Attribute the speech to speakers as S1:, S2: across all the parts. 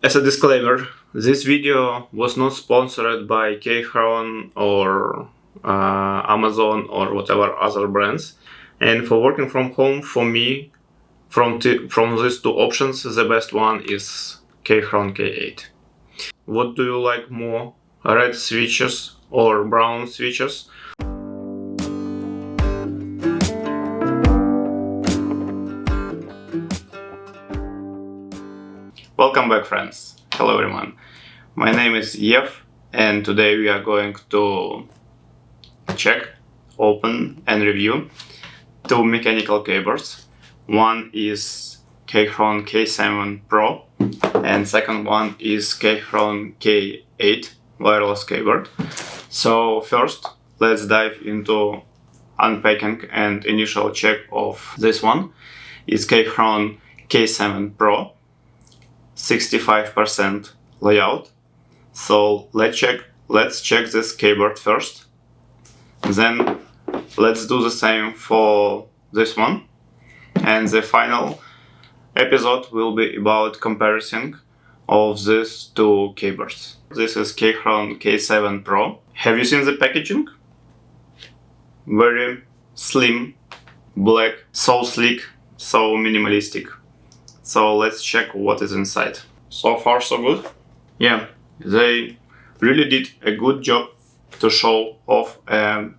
S1: As a disclaimer, this video was not sponsored by Keychron or Amazon or whatever other brands. And for working from home, for me, from these two options, the best one is Keychron K8. What do you like more, red switches or brown switches? Welcome back, friends. Hello everyone. My name is Yev, and today we are going to check, open and review two mechanical keyboards. One is Keychron K7 Pro and second one is Keychron K8 wireless keyboard. So first, let's dive into unpacking and initial check of this one. It's Keychron K7 Pro. 65% layout. So let's check this keyboard first. Then let's do the same for this one. And the final episode will be about comparison of these two keyboards. This is Keychron K7 Pro. Have you seen the packaging? Very slim, black, so sleek, so minimalistic. So let's check what is inside. So far so good. Yeah, they really did a good job to show off a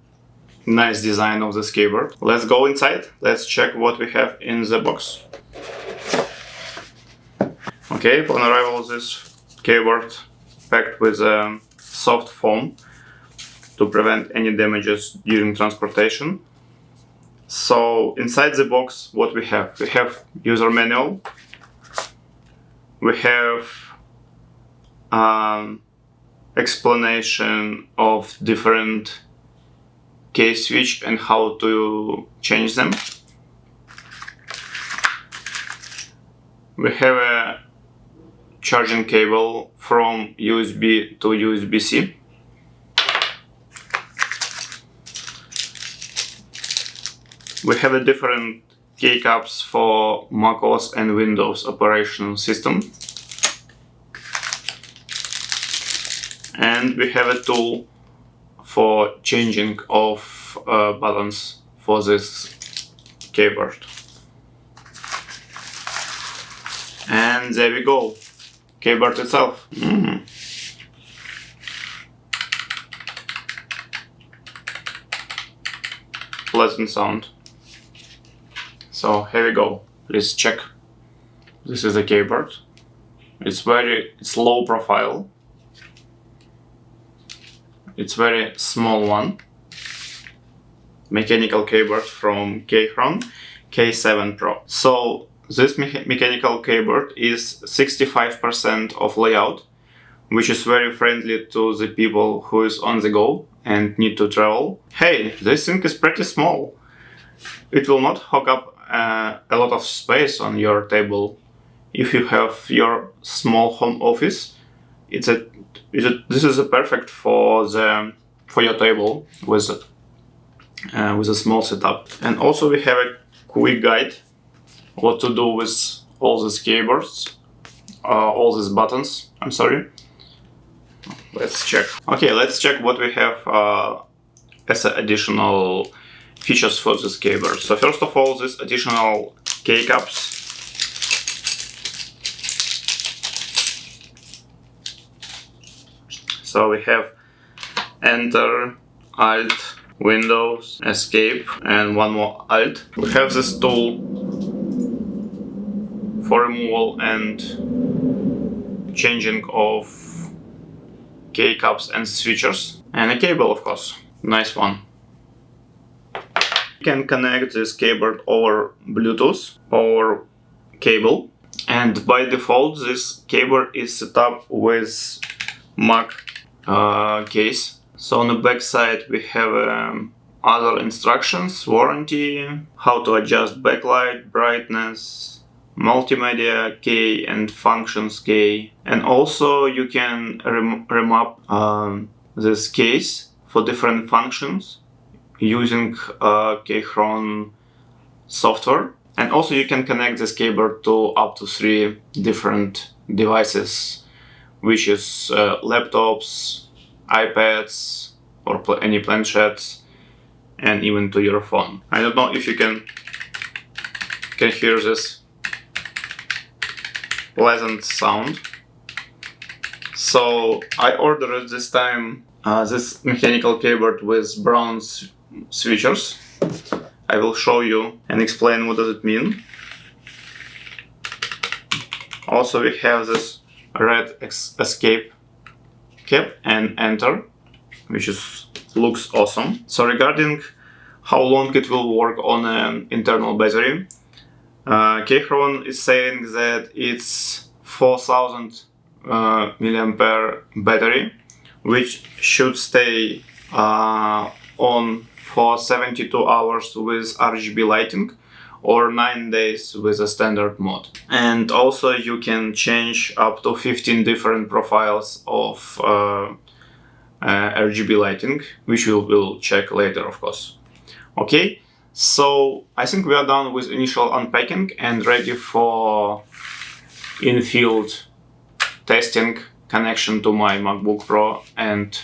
S1: nice design of this keyboard. Let's go inside. Let's check what we have in the box. Okay, upon arrival, this keyboard packed with a soft foam to prevent any damages during transportation. So inside the box, what we have? We have user manual. We have explanation of different key switch and how to change them. We have a charging cable from USB to USB-C. We have a different keycaps for macOS and Windows operating system. And we have a tool for changing of buttons for this keyboard. And there we go, keyboard itself. Pleasant sound. So here we go. Let's check. This is a keyboard. It's low profile. It's very small one. Mechanical keyboard from Keychron K7 Pro. So this mechanical keyboard is 65% of layout, which is very friendly to the people who is on the go and need to travel. Hey, this thing is pretty small. It will not hog up a lot of space on your table. If you have your small home office, this is a perfect for your table with a small setup. And also we have a quick guide what to do with all these keyboards, all these buttons. I'm sorry. Let's check. Okay, let's check what we have as additional features for this keyboard. So first of all, this additional keycaps. So we have Enter, Alt, Windows, Escape, and one more Alt. We have this tool for removal and changing of keycaps and switchers, and a cable, of course. Nice one. You can connect this keyboard over Bluetooth or cable, and by default this keyboard is set up with Mac case. So on the back side we have other instructions, warranty, how to adjust backlight, brightness, multimedia key and functions key, and also you can remap this case for different functions using Keychron software. And also you can connect this keyboard to up to 3 different devices, which is laptops, iPads, or any planchettes, and even to your phone. I don't know if you can hear this pleasant sound. So I ordered this time this mechanical keyboard with brown switchers. I will show you and explain what does it mean. Also we have this red escape cap and enter, which looks awesome. So regarding how long it will work on an internal battery, Keychron is saying that it's 4000 milliampere battery, which should stay on for 72 hours with RGB lighting or 9 days with a standard mode. And also you can change up to 15 different profiles of RGB lighting, which we will check later, of course. Okay, so I think we are done with initial unpacking and ready for in-field testing, connection to my MacBook Pro, and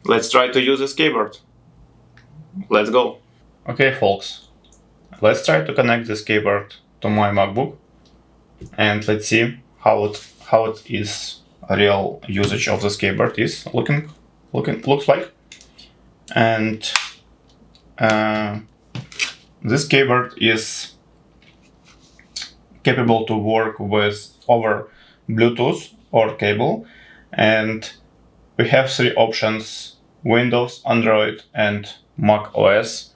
S1: let's try to use this keyboard. Let's go. Okay, folks, let's try to connect this keyboard to my MacBook, and let's see how it is. A real usage of this keyboard is looks like. And this keyboard is capable to work with over Bluetooth or cable, and we have 3 options: Windows, Android, and Mac OS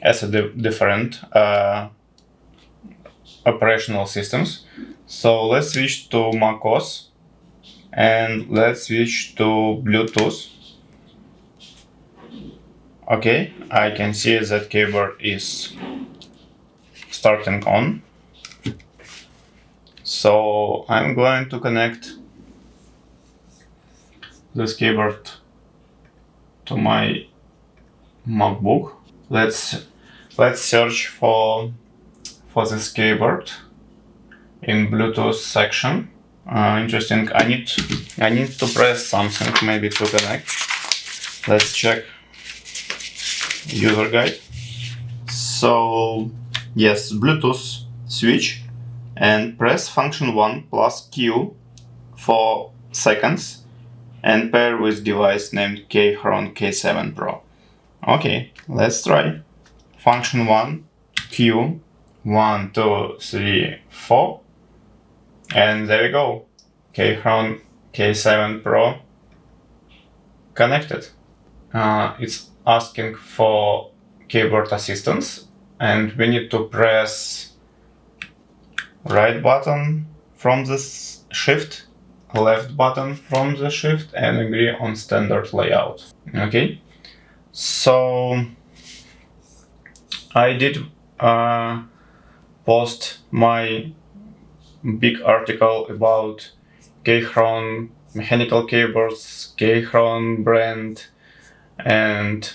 S1: as a different operational systems. So let's switch to Mac OS and let's switch to Bluetooth. Okay, I can see that keyboard is starting on. So I'm going to connect this keyboard to my MacBook. Let's search for this keyboard in Bluetooth section. Interesting. I need to press something maybe to connect. Let's check user guide. So yes, Bluetooth switch, and press function 1 plus Q for seconds and pair with device named Keychron K7 Pro. Okay, let's try. Function 1, Q, 1, 2, 3, 4. And there we go. Keychron K7 Pro connected. It's asking for keyboard assistance, and we need to press right button from this shift, left button from the shift, and agree on standard layout. Okay, so I did post my big article about Keychron mechanical keyboards, Keychron brand, and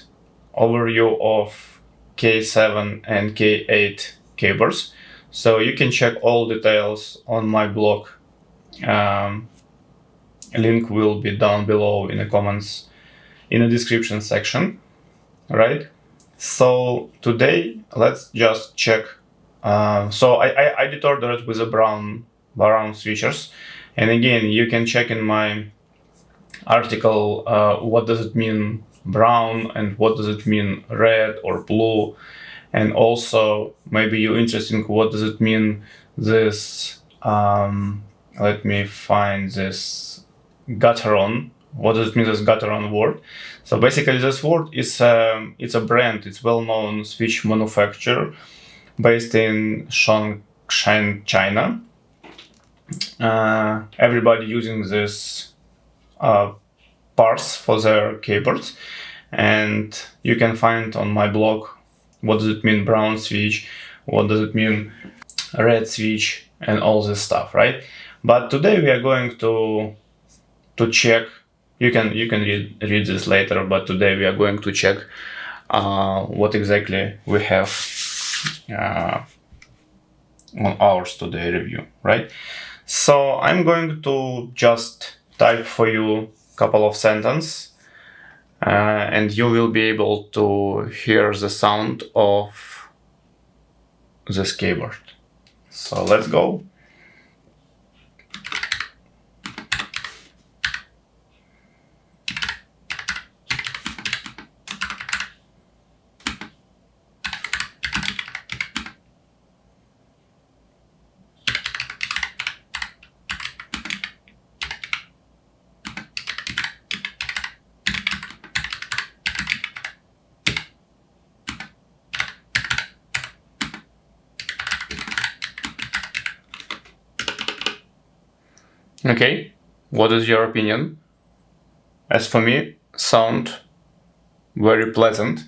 S1: overview of K7 and K8 keyboards. So you can check all details on my blog. Link will be down below in the comments, in the description section, right? So today let's just check. So I did order it with a brown switchers, and again you can check in my article what does it mean brown and what does it mean red or blue, and also maybe you're interested in what does it mean this let me find this Gateron. What does it mean, this Gateron word? So basically this word is it's a brand, it's well-known switch manufacturer based in Shanghai, China. Everybody using this parts for their keyboards, and you can find on my blog what does it mean brown switch, what does it mean red switch, and all this stuff, right? But today we are going to check. You can read this later, but today we are going to check what exactly we have on ours today review, right? So I'm going to just type for you a couple of sentences, and you will be able to hear the sound of this keyboard. So let's go. Okay, what is your opinion? As for me, sound very pleasant,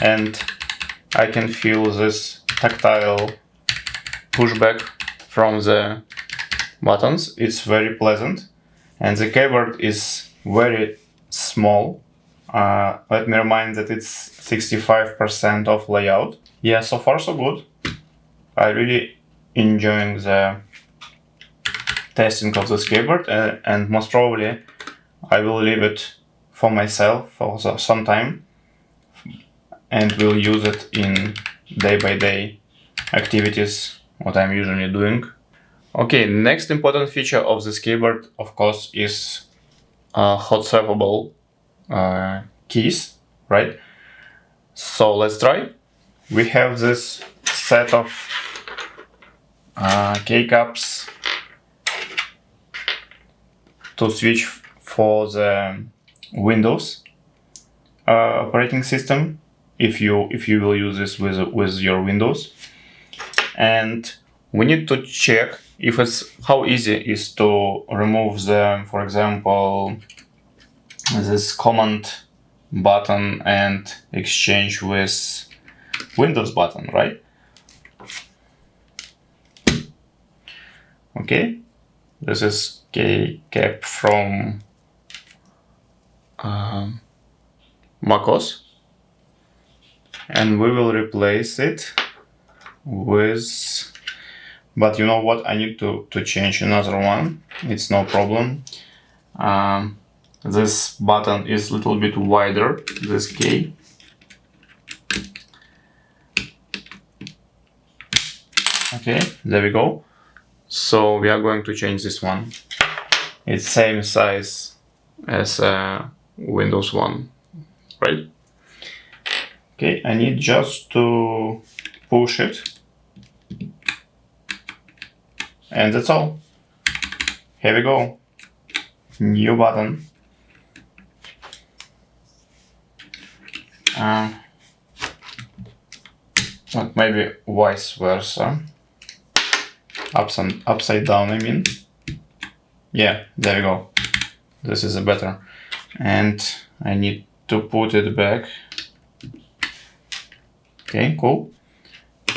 S1: and I can feel this tactile pushback from the buttons. It's very pleasant, and the keyboard is very small. Let me remind that it's 65% of layout. Yeah, so far so good. I really enjoying the testing of this keyboard, and most probably I will leave it for myself for some time and will use it in day-by-day activities, what I'm usually doing. Okay, next important feature of this keyboard, of course, is hot swappable keys, right? So let's try. We have this set of keycaps to switch for the Windows operating system, if you will use this with your Windows. And we need to check if how easy it is to remove the, for example, this command button and exchange with Windows button, right? Okay, this is keycap from macOS, and we will replace it with, but you know what, I need to change another one. It's no problem. This button is a little bit wider, this key. Okay, there we go. So we are going to change this one. It's same size as Windows 1, right? Okay, I need just to push it, and that's all. Here we go. New button. But maybe vice versa. Upside down, I mean. Yeah, there we go. This is a better. And I need to put it back. Okay, cool.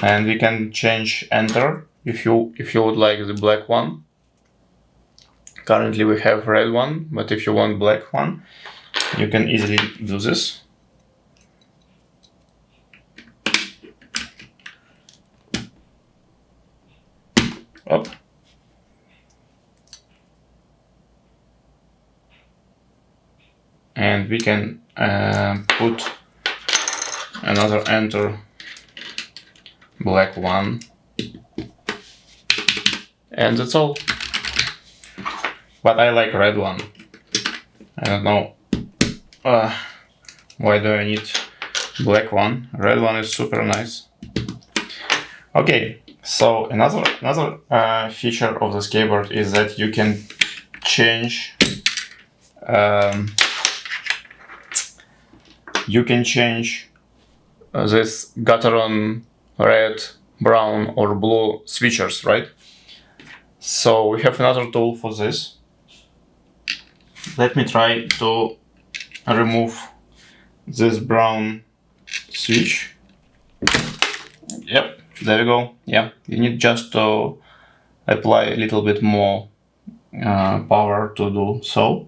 S1: And we can change enter if you would like the black one. Currently we have red one, but if you want black one, you can easily do this. Up. And we can put another enter black one, and that's all. But I like red one. I don't know why do I need black one. Red one is super nice. Okay, so another feature of this keyboard is that you can change this Gateron red, brown or blue switchers, right? So we have another tool for this. Let me try to remove this brown switch. Yep, there we go. Yeah, you need just to apply a little bit more power to do so.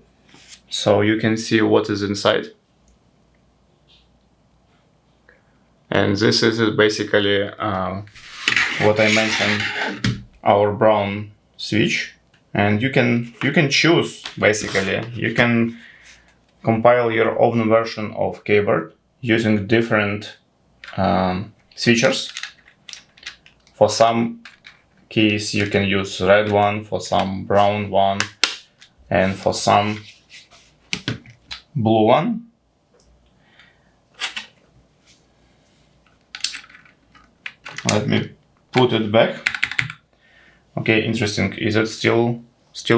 S1: So you can see what is inside. And this is basically what I mentioned, our brown switch, and you can choose, basically you can compile your own version of keyboard using different switchers. For some keys you can use red one, for some brown one, and for some blue one. Let me put it back. Okay, interesting. Is it still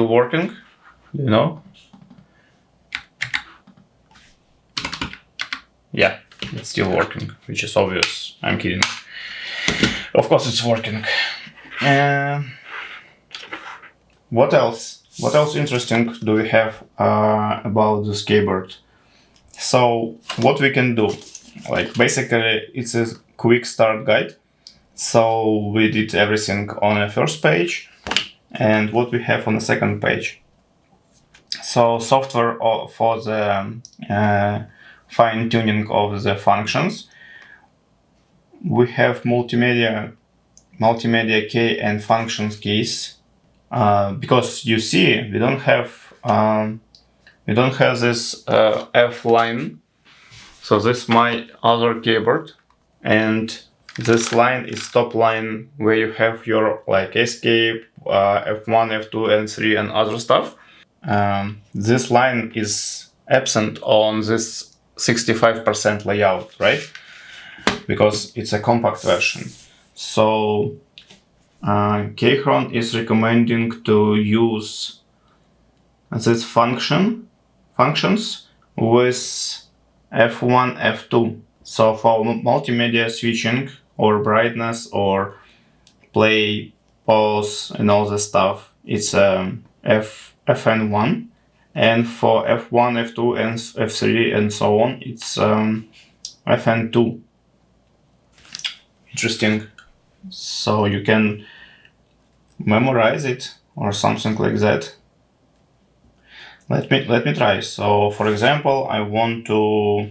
S1: working? Do you know? Yeah, it's still working, which is obvious. I'm kidding. Of course it's working. What else? What else interesting do we have about this keyboard? So what we can do, like basically it's a quick start guide. So we did everything on the first page, and what we have on the second page. So software for the fine tuning of the functions. We have multimedia key and functions keys, because you see we don't have this F line. So this is my other keyboard, and this line is top line where you have your like escape, F1, F2, and 3 and other stuff. This line is absent on this 65% layout, right? Because it's a compact version. So Keychron is recommending to use this functions with F1, F2. So for multimedia switching or brightness or play, pause, and all the stuff, it's FN1, and for F1, F2, and F3 and so on, it's FN2. Interesting. So you can memorize it or something like that. Let me try. So for example, I want to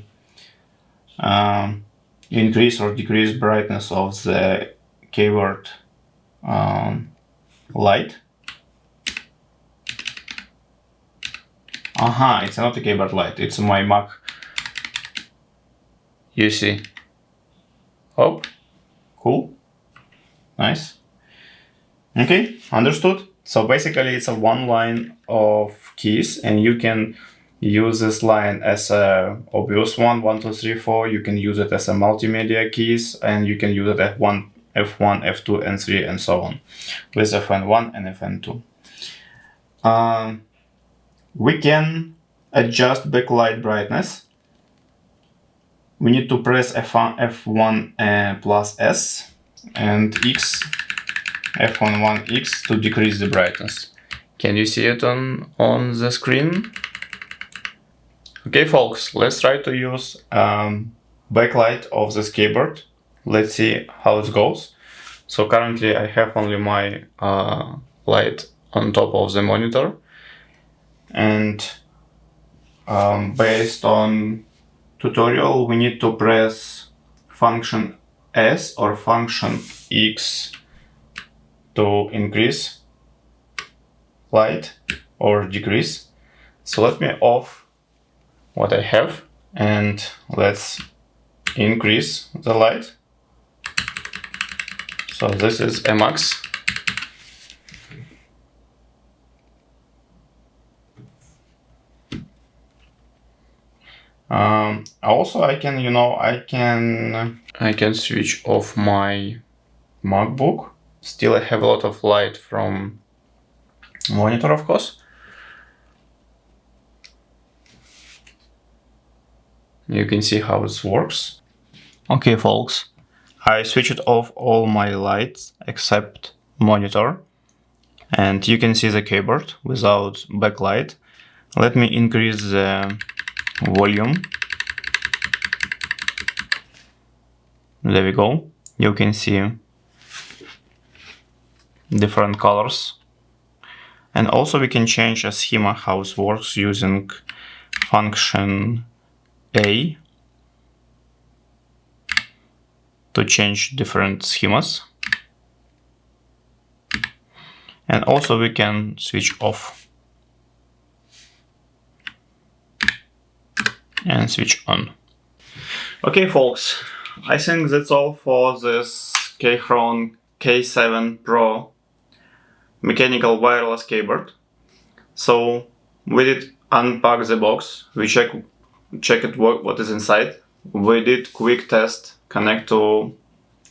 S1: increase or decrease brightness of the keyboard light. It's not a keyboard light, it's my Mac. You see. Oh, cool. Nice. Okay, understood. So basically it's a one line of keys, and you can use this line as a obvious one, 1, 2, 3, 4. You can use it as a multimedia keys, and you can use it at F1, F2, and 3, and so on, with FN1 and FN2. We can adjust backlight brightness. We need to press F1 plus S and X, F11 X, to decrease the brightness. Can you see it on the screen? Okay, folks, let's try to use backlight of this keyboard. Let's see how it goes. So currently I have only my light on top of the monitor, and based on tutorial we need to press function S or function X to increase light or decrease. So let me off what I have, and let's increase the light. So this is a max. Also I can switch off my MacBook. Still I have a lot of light from monitor, of course. You can see how this works. Okay, folks, I switched off all my lights except monitor, and you can see the keyboard without backlight. Let me increase the volume. There we go. You can see different colors. And also we can change a schema, how it works, using function A to change different schemas. and also we can switch off and switch on. Okay folks, I think that's all for this Keychron K7 Pro mechanical wireless keyboard. So we did unpack the box, we checked what is inside, we did quick test, connect to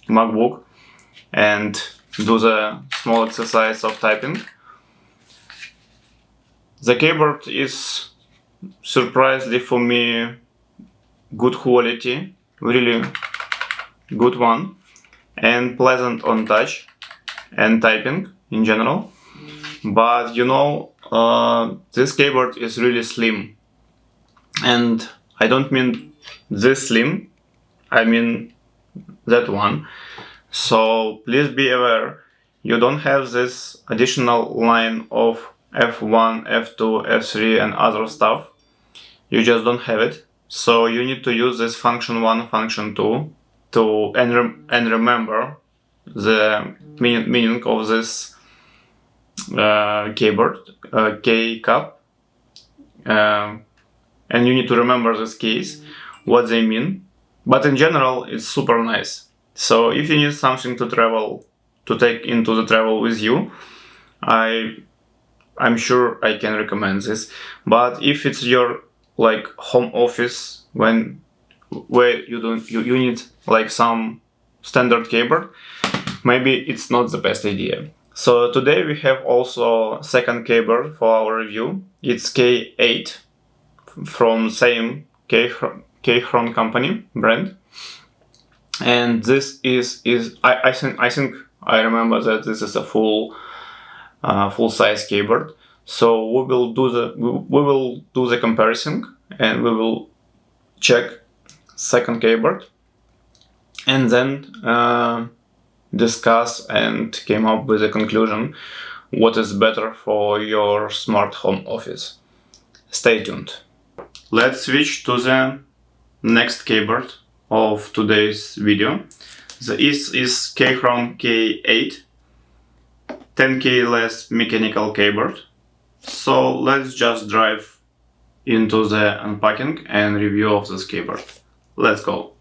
S1: MacBook and do the small exercise of typing. The keyboard is surprisingly for me good quality, really good one, and pleasant on touch and typing in general. But you know, this keyboard is really slim, and I don't mean this slim, I mean that one. So please be aware, you don't have this additional line of F1, F2, F3 and other stuff. You just don't have it. So you need to use this function 1, function 2 and remember the meaning of this keyboard, key cap, and you need to remember this keys, what they mean. But in general, it's super nice. So if you need something to take into the travel with you, I'm sure I can recommend this. But if it's your like home office where you need like some standard keyboard, maybe it's not the best idea. So today we have also second keyboard for our review. It's K8 from same Keychron company brand, and this is I think I remember that this is a full size keyboard. So we will do the comparison and we will check second keyboard and then discuss and came up with a conclusion what is better for your smart home office. Stay tuned. Let's switch to the next keyboard of today's video. This is Keychron K8 10 keyless mechanical keyboard. So let's just dive into the unpacking and review of this keyboard. Let's go.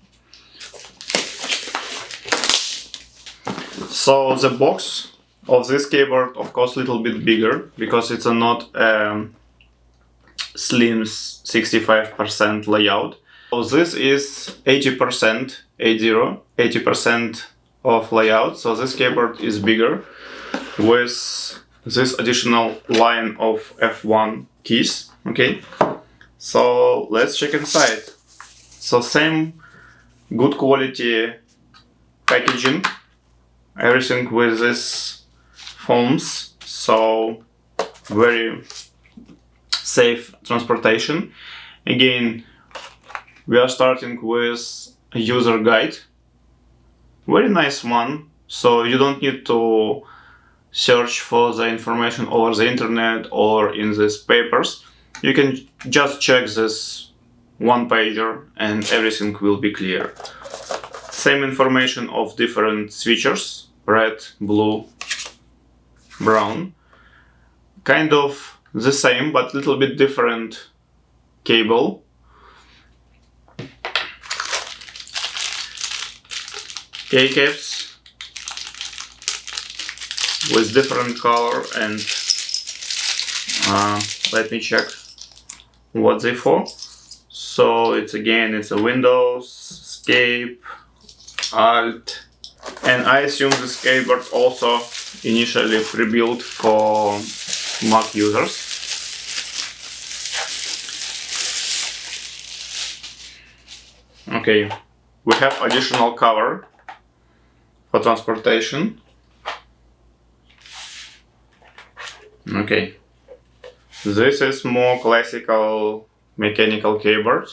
S1: So the box of this keyboard, of course, a little bit bigger because it's not slim 65% layout. So this is 80% of layout. So this keyboard is bigger with this additional line of F1 keys. Okay, so let's check inside. So same good quality packaging, everything with this foams, so very safe transportation. Again, we are starting with a user guide, very nice one, so you don't need to search for the information over the internet or in these papers. You can just check this one pager and everything will be clear. Same information of different switchers, red, blue, brown. Kind of the same but little bit different cable. Keycaps with different color and let me check what they for. So it's a Windows, Escape, Alt, and I assume this keyboard also initially pre-built for Mac users. Okay, we have additional cover for transportation. Okay, this is more classical mechanical keyboard,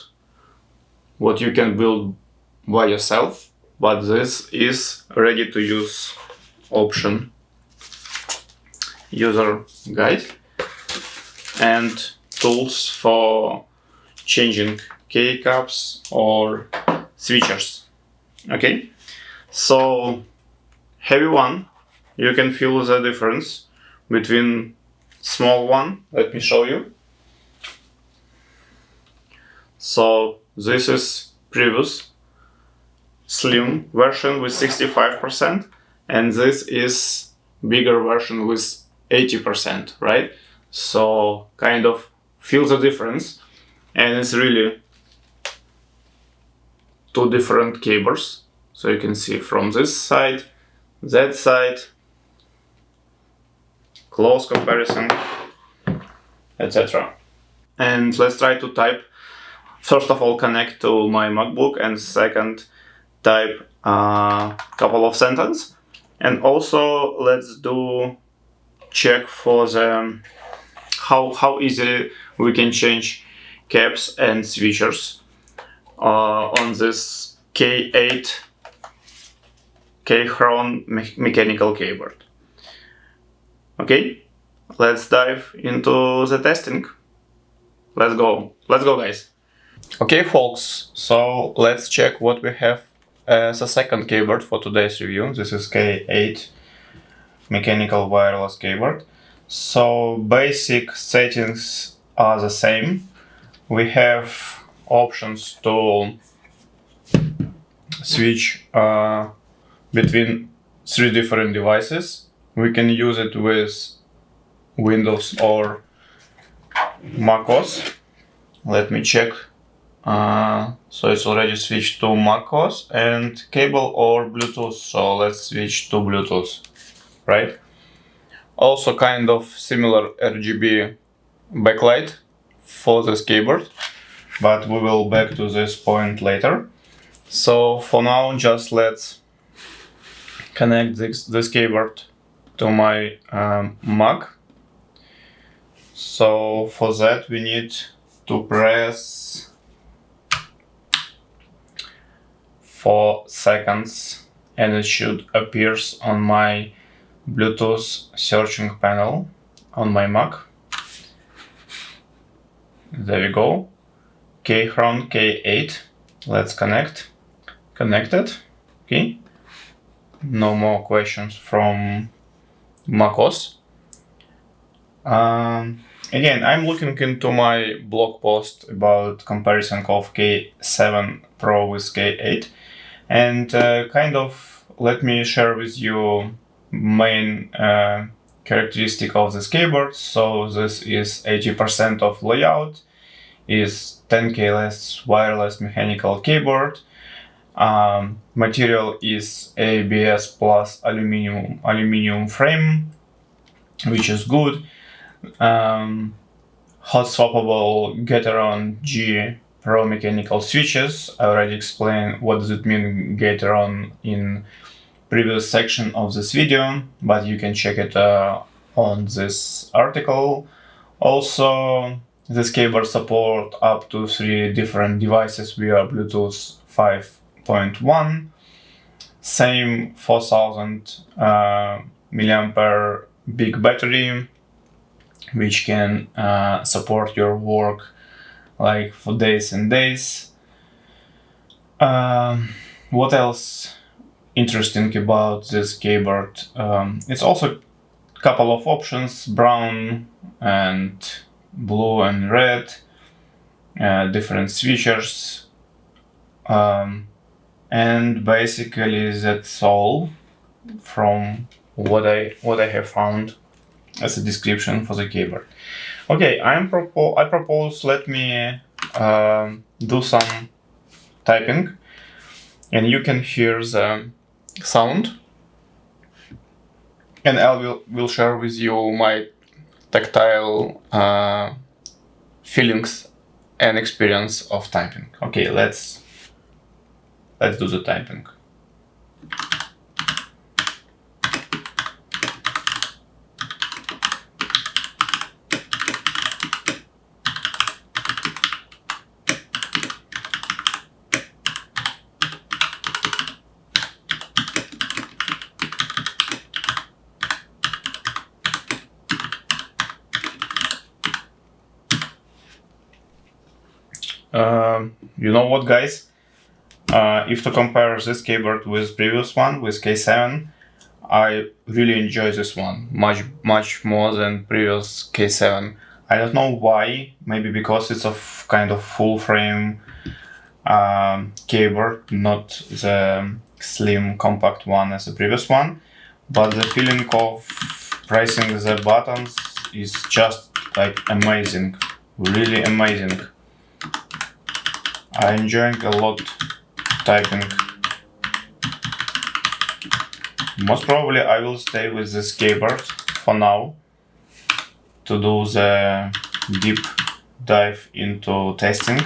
S1: what you can build by yourself, but this is ready to use option, user guide and tools for changing keycaps or switchers. Okay, so heavy one, you can feel the difference between small one. Let me show you. So this is previous slim version with 65%, and this is bigger version with 80%, right? So kind of feel the difference, and it's really two different keyboards. So you can see from this side, that side, close comparison, etc. And let's try to type. First of all, connect to my MacBook, and second, type a couple of sentences. And also, let's do check for the how easily we can change caps and switchers on this K8 Keychron mechanical keyboard. Okay, let's dive into the testing. Let's go, guys. Okay, folks, so let's check what we have as a second keyboard for today's review. This is K8 mechanical wireless keyboard. So basic settings are the same. We have options to switch between 3 different devices. We can use it with Windows or macOS. Let me check. So it's already switched to macOS, and cable or Bluetooth. So let's switch to Bluetooth, right? Also kind of similar RGB backlight for this keyboard, but we will back to this point later. So for now, just let's connect this keyboard to my Mac. So for that we need to press 4 seconds, and it should appear on my Bluetooth searching panel on my Mac. There we go. Keychron K8. Let's connect. Connected. Okay. No more questions from macOS. Again, I'm looking into my blog post about comparison of K7 Pro with K8, and kind of let me share with you main characteristic of this keyboard. So this is 80% of layout, is 10K less wireless mechanical keyboard. Material is ABS plus aluminum frame, which is good. Hot swappable Gateron G Pro mechanical switches. I already explained what does it mean Gateron in previous section of this video, but you can check it on this article. Also, this keyboard support up to 3 different devices via Bluetooth 5.1. Same 4000 milliampere big battery, which can support your work like for days and days. What else interesting about this keyboard? It's also a couple of options: brown and blue and red, different switchers, and basically that's all from what I have found as a description for the keyboard. Okay, I propose let me do some typing, and you can hear the sound, and I will share with you my tactile feelings and experience of typing. Okay, let's do the typing. You know what, guys? If to compare this keyboard with previous one, with K7, I really enjoy this one much more than previous K7. I don't know why, maybe because it's a kind of full frame keyboard, not the slim compact one as the previous one, but the feeling of pressing the buttons is just like amazing, really amazing. I enjoying a lot typing. Most probably I will stay with this keyboard for now to do the deep dive into testing,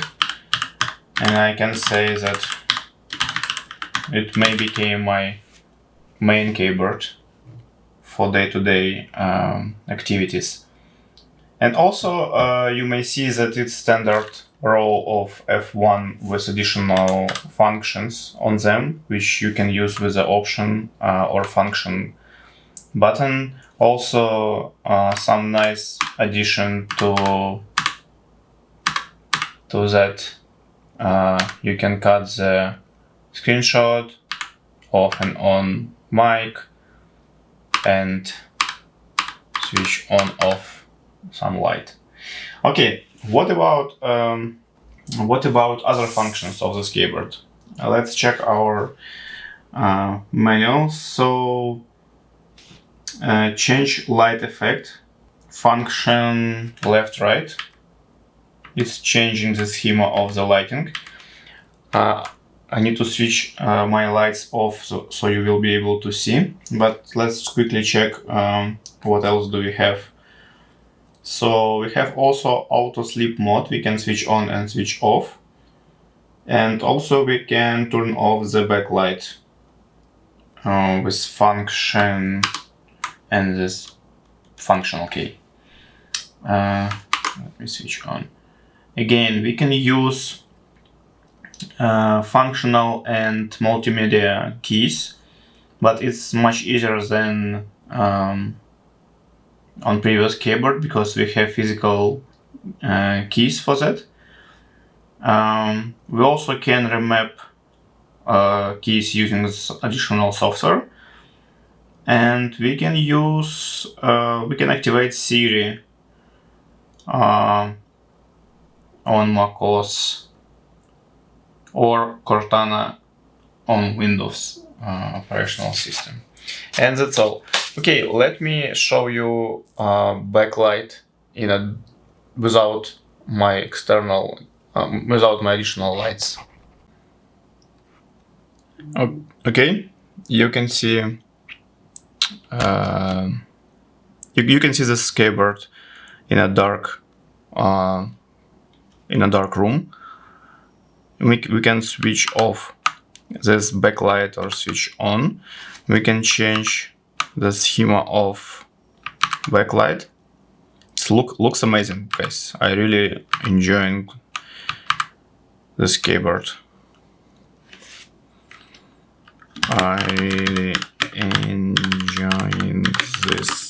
S1: and I can say that it may become my main keyboard for day-to-day activities. And also you may see that it's standard row of F1 with additional functions on them, which you can use with the option or function button. Also some nice addition to that. You can cut the screenshot, off and on mic, and switch on off some light. Okay, what about other functions of this keyboard? Let's check our manual. So change light effect, function left right. It's changing the schema of the lighting. I need to switch my lights off so you will be able to see, but let's quickly check what else do we have. So we have also auto sleep mode, we can switch on and switch off, and also we can turn off the backlight with function and this functional key. Let me switch on. Again, we can use functional and multimedia keys, but it's much easier than on previous keyboard because we have physical keys for that. We also can remap keys using additional software, and we can use we can activate Siri on macOS or Cortana on Windows operational system. And that's all. Okay, let me show you backlight without my external, without my additional lights. Okay, you can see you can see this keyboard in a dark room. We can switch off this backlight or switch on. We can change the schema of backlight. It looks amazing, guys. I really enjoying this keyboard. I really enjoying this.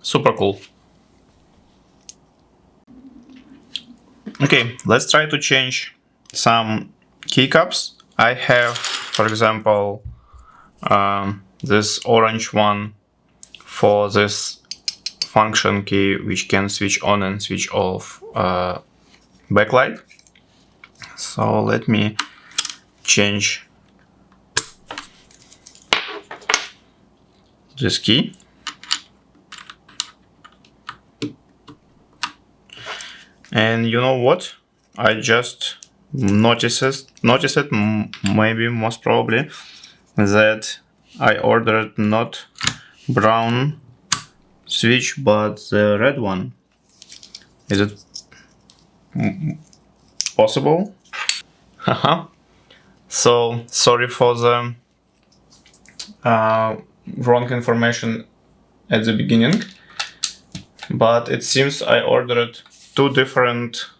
S1: Super cool. Okay, let's try to change some keycaps. I have, for example, this orange one for this function key, which can switch on and switch off backlight. So let me change this key. And you know what? I just noticed maybe most probably that I ordered not brown switch but the red one. Is it possible? Haha. So sorry for the wrong information at the beginning, but it seems I ordered two different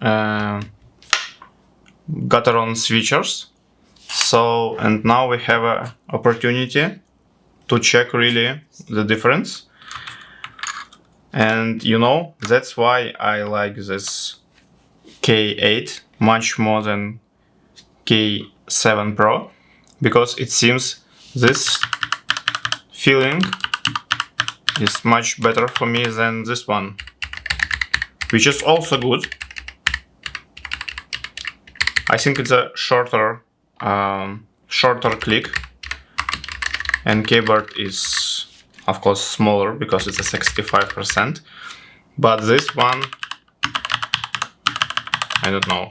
S1: Keychron switchers. So, and now we have an opportunity to check really the difference. And you know, that's why I like this K8 much more than K7 Pro, because it seems this feeling is much better for me than this one, which is also good. I think it's a shorter click, and keyboard is of course smaller because it's a 65%, but this one, I don't know,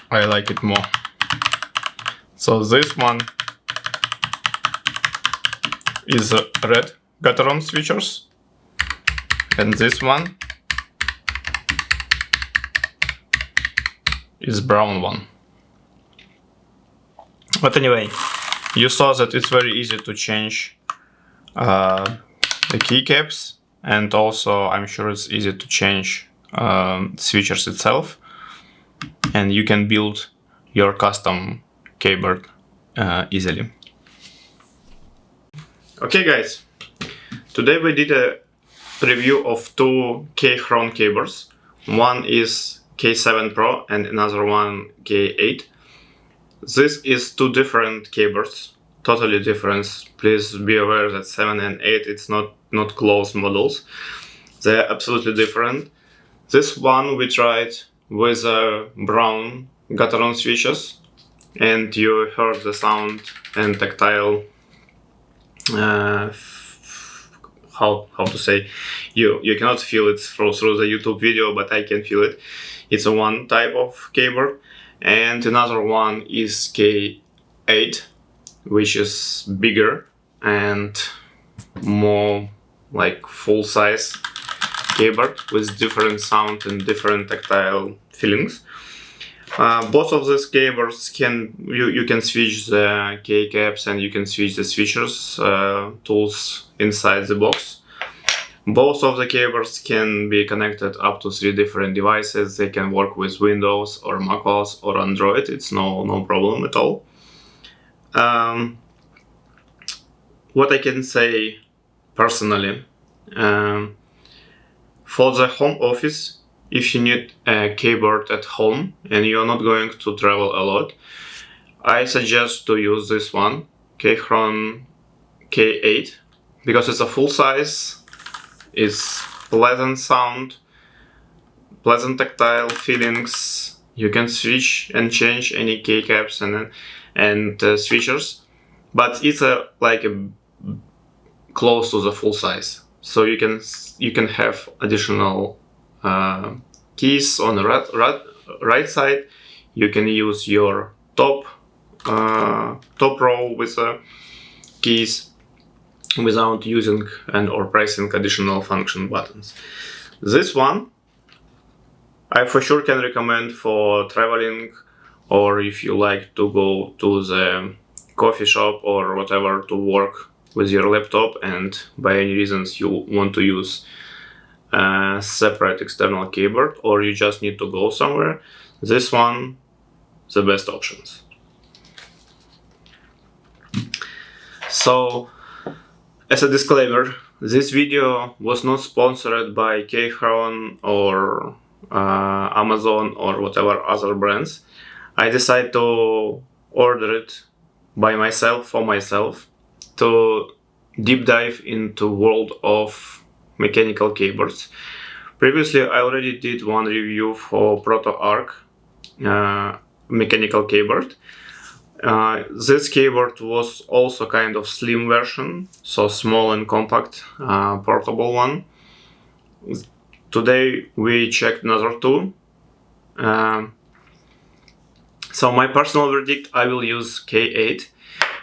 S1: I like it more. So this one is a red Keychron switchers, and this one is brown one. But anyway, you saw that it's very easy to change the keycaps, and also I'm sure it's easy to change switchers itself, and you can build your custom keyboard easily. Okay guys, today we did a review of two Keychron keyboards. One is K7 Pro and another one K8. This is two different keyboards, totally different. Please be aware that 7 and 8 it's not close models. They're absolutely different. This one we tried with brown Keychron switches, and you heard the sound and tactile, how to say, you cannot feel it through the YouTube video, but I can feel it. It's a one type of keyboard, and another one is K8, which is bigger and more like full size keyboard with different sound and different tactile feelings. Both of these keyboards you can switch the keycaps and you can switch the switchers tools inside the box. Both of the keyboards can be connected up to 3 different devices. They can work with Windows or macOS or Android. It's no problem at all. What I can say personally, for the home office, if you need a keyboard at home and you're not going to travel a lot, I suggest to use this one, Keychron K8, because it's a full size, it's pleasant sound, pleasant tactile feelings. You can switch and change any keycaps and switchers, but it's like close to the full size, so you can have additional keys on the right side. You can use your top row with keys without using and or pressing additional function buttons. This one I for sure can recommend for traveling, or if you like to go to the coffee shop or whatever to work with your laptop and by any reasons you want to use a separate external keyboard, or you just need to go somewhere. This one, the best options. So, as a disclaimer, this video was not sponsored by Keychron or Amazon or whatever other brands. I decided to order it by myself, for myself, to deep dive into world of mechanical keyboards. Previously, I already did one review for Proto Arc mechanical keyboard. This keyboard was also kind of slim version, so small and compact, portable one. Today we checked another two. So my personal verdict, I will use K8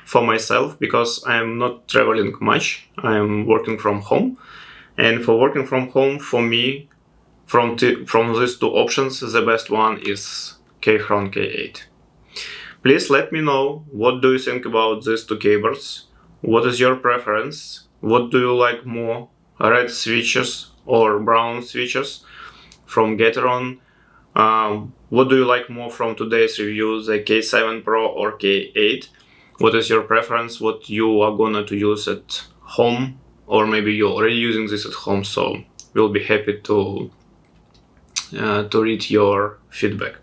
S1: for myself because I am not traveling much. I am working from home, and for working from home, for me, from these two options, the best one is Keychron K8. Please let me know what do you think about these two keyboards. What is your preference? What do you like more, red switches or brown switches from Keychron? What do you like more from today's review, the K7 Pro or K8? What is your preference? What you are gonna to use at home, or maybe you're already using this at home, so we'll be happy to read your feedback.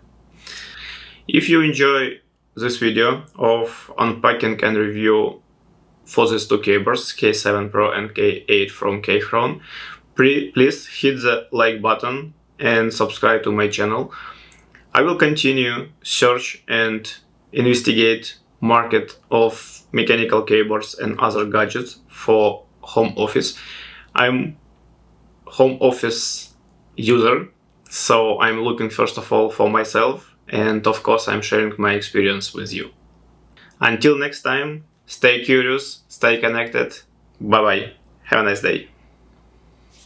S1: If you enjoy this video of unpacking and review for these two keyboards, K7 Pro and K8 from Keychron, please hit the like button and subscribe to my channel. I will continue search and investigate market of mechanical keyboards and other gadgets for home office. I'm home office user, so I'm looking first of all for myself, and of course I'm sharing my experience with you. Until next time, stay curious, stay connected. Bye bye. Have a nice day.